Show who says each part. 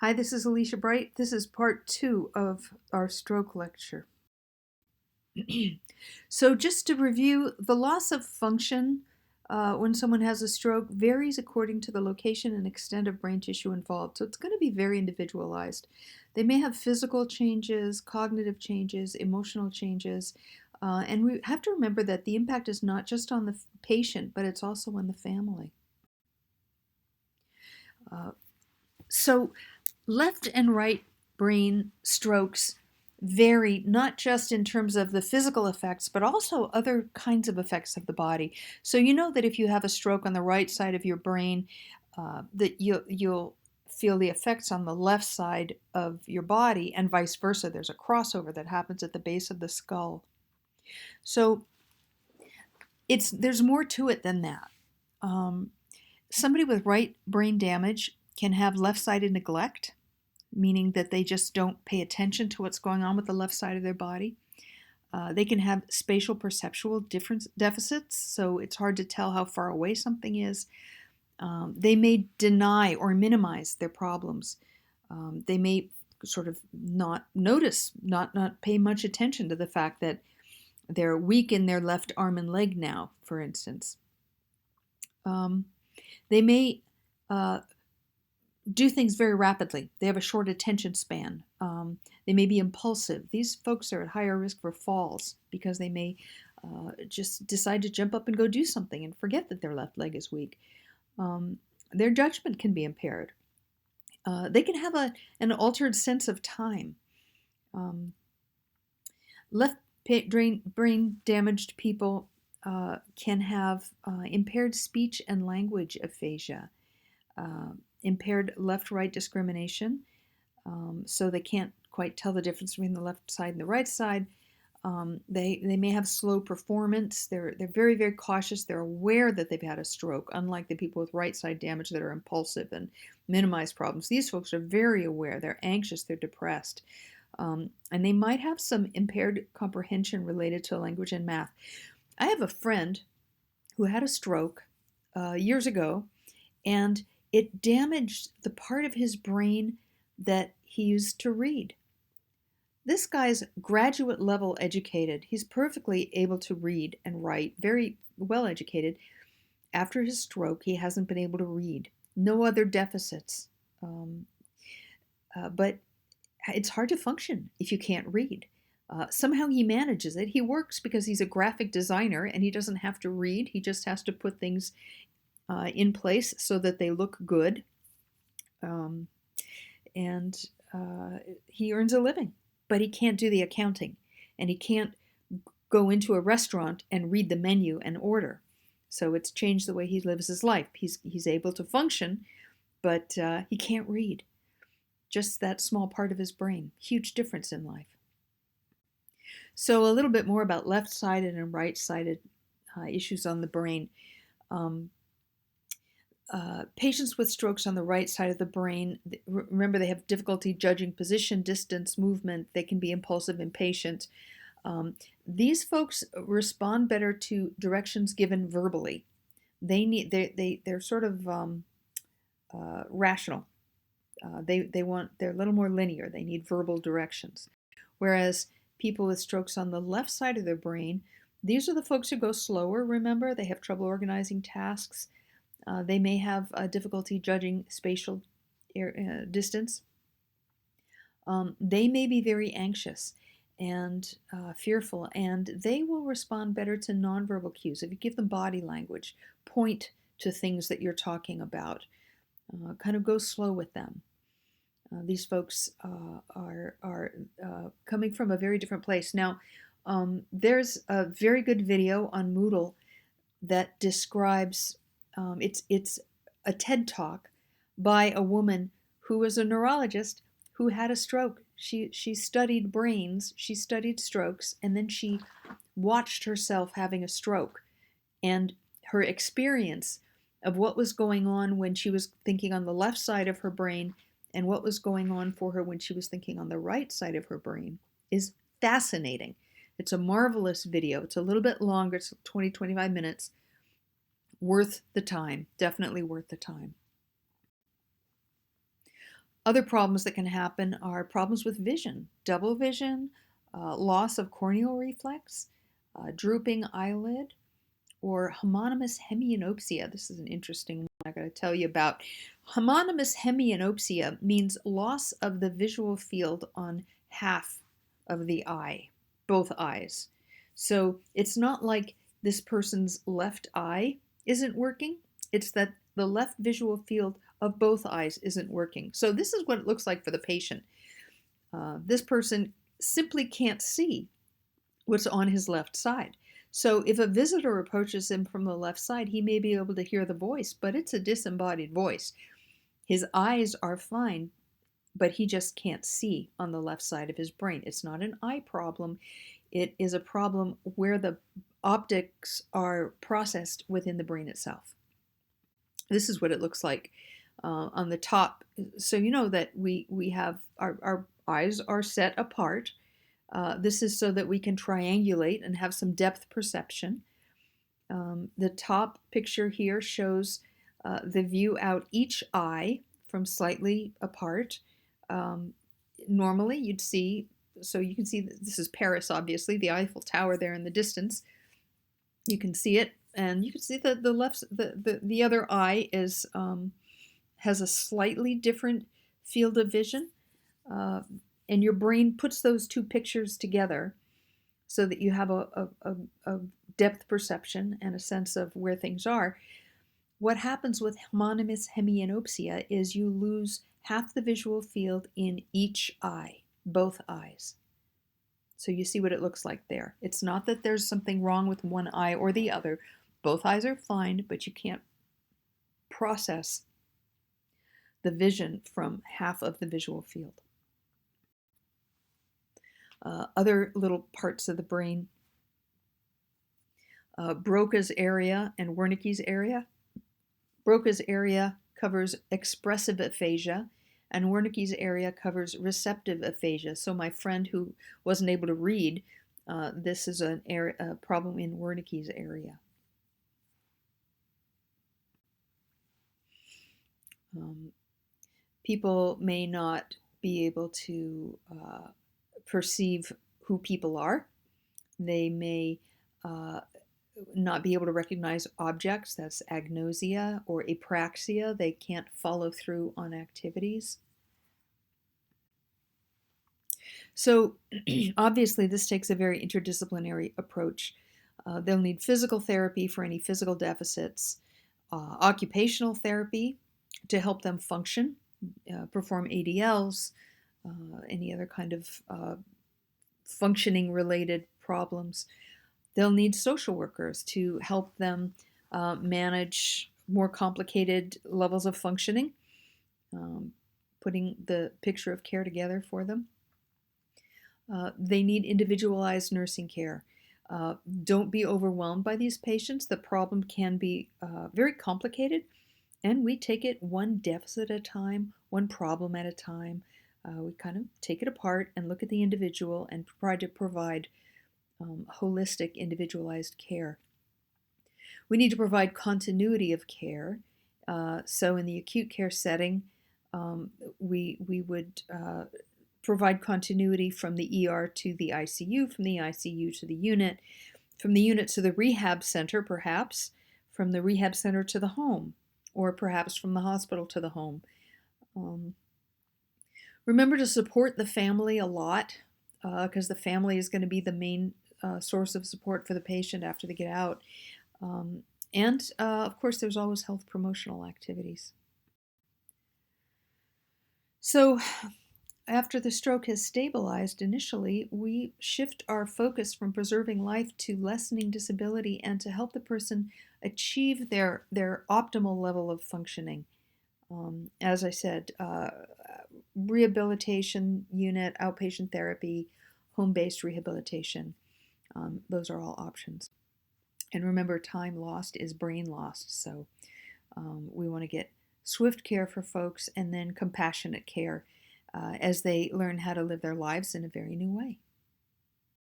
Speaker 1: Hi, this is Alicia Bright. This is part 2 of our stroke lecture. So just to review, the loss of function when someone has a stroke varies according to the location and extent of brain tissue involved. So it's going to be very individualized. They may have physical changes, cognitive changes, emotional changes, and we have to remember that the impact is not just on the patient, but it's also on the family. Uh, so left and right brain strokes vary not just in terms of the physical effects, but also other kinds of effects of the body. So you know that if you have a stroke on the right side of your brain, that you'll feel the effects on the left side of your body, and vice versa. There's a crossover that happens at the base of the skull. So there's more to it than that. Somebody with right brain damage can have left-sided neglect, meaning that they just don't pay attention to what's going on with the left side of their body. They can have spatial perceptual deficits, so it's hard to tell how far away something is. They may deny or minimize their problems. They may sort of not notice, not pay much attention to the fact that they're weak in their left arm and leg now, for instance. They may do things very rapidly. They have a short attention span. They may be impulsive. These folks are at higher risk for falls because they may just decide to jump up and go do something and forget that their left leg is weak. Their judgment can be impaired. They can have an altered sense of time. Left brain damaged people can have impaired speech and language aphasia. Impaired left-right discrimination, so they can't quite tell the difference between the left side and the right side. They may have slow performance. They're very, very cautious. They're aware that they've had a stroke, unlike the people with right side damage that are impulsive and minimize problems. These folks are very aware. They're anxious. They're depressed. And they might have some impaired comprehension related to language and math. I have a friend who had a stroke years ago, and it damaged the part of his brain that he used to read. This guy's graduate level educated. He's perfectly able to read and write, very well educated. After his stroke, he hasn't been able to read. No other deficits. But it's hard to function if you can't read. Somehow he manages it. He works because he's a graphic designer and he doesn't have to read. He just has to put things in place so that they look good. And he earns a living, but he can't do the accounting, and he can't go into a restaurant and read the menu and order. So it's changed the way he lives his life. He's able to function, but he can't read. Just that small part of his brain. Huge difference in life. So a little bit more about left-sided and right-sided issues on the brain. Patients with strokes on the right side of the brain, remember, they have difficulty judging position, distance, movement. They can be impulsive, impatient. These folks respond better to directions given verbally. They're sort of rational. They're a little more linear. They need verbal directions. Whereas people with strokes on the left side of their brain, these are the folks who go slower. Remember, they have trouble organizing tasks. They may have difficulty judging spatial distance. They may be very anxious and fearful, and they will respond better to nonverbal cues. If you give them body language, point to things that you're talking about, kind of go slow with them. These folks are coming from a very different place. Now, there's a very good video on Moodle that describes it's a TED Talk by a woman who was a neurologist who had a stroke. She studied brains, she studied strokes, and then she watched herself having a stroke. And her experience of what was going on when she was thinking on the left side of her brain and what was going on for her when she was thinking on the right side of her brain is fascinating. It's a marvelous video. It's a little bit longer, it's 20-25 minutes. Worth the time, definitely worth the time. Other problems that can happen are problems with vision, double vision, loss of corneal reflex, drooping eyelid, or homonymous hemianopsia. This is an interesting one I got to tell you about. Homonymous hemianopsia means loss of the visual field on half of the eye, both eyes. So it's not like this person's left eye isn't working, it's that the left visual field of both eyes isn't working. So this is what it looks like for the patient. This person simply can't see what's on his left side. So if a visitor approaches him from the left side, he may be able to hear the voice, but it's a disembodied voice. His eyes are fine, but he just can't see on the left side of his brain. It's not an eye problem. It is a problem where the optics are processed within the brain itself. This is what it looks like on the top. So you know that we have our eyes are set apart. This is so that we can triangulate and have some depth perception. The top picture here shows the view out each eye from slightly apart. Normally you'd see, so you can see this is Paris, obviously, the Eiffel Tower there in the distance. You can see it, and you can see that the other eye is has a slightly different field of vision. And your brain puts those two pictures together so that you have a depth perception and a sense of where things are. What happens with homonymous hemianopsia is you lose half the visual field in each eye, both eyes. So you see what it looks like there. It's not that there's something wrong with one eye or the other. Both eyes are fine, but you can't process the vision from half of the visual field. Other little parts of the brain, Broca's area and Wernicke's area. Broca's area covers expressive aphasia, and Wernicke's area covers receptive aphasia. So my friend who wasn't able to read, this is a problem in Wernicke's area. People may not be able to perceive who people are. They may not be able to recognize objects. That's agnosia or apraxia. They can't follow through on activities. So obviously this takes a very interdisciplinary approach. They'll need physical therapy for any physical deficits, occupational therapy to help them function, perform ADLs, any other kind of functioning related problems. They'll need social workers to help them manage more complicated levels of functioning, putting the picture of care together for them. They need individualized nursing care. Don't be overwhelmed by these patients. The problem can be very complicated, and we take it one deficit at a time, one problem at a time. We kind of take it apart and look at the individual and try to provide holistic, individualized care. We need to provide continuity of care. So in the acute care setting, we would provide continuity from the ER to the ICU, from the ICU to the unit, from the unit to the rehab center, perhaps, from the rehab center to the home, or perhaps from the hospital to the home. Remember to support the family a lot, because the family is going to be the main source of support for the patient after they get out. And of course, there's always health promotional activities. So after the stroke has stabilized initially, we shift our focus from preserving life to lessening disability and to help the person achieve their optimal level of functioning. As I said, rehabilitation unit, outpatient therapy, home-based rehabilitation, those are all options. And remember, time lost is brain lost, so we want to get swift care for folks and then compassionate care as they learn how to live their lives in a very new way.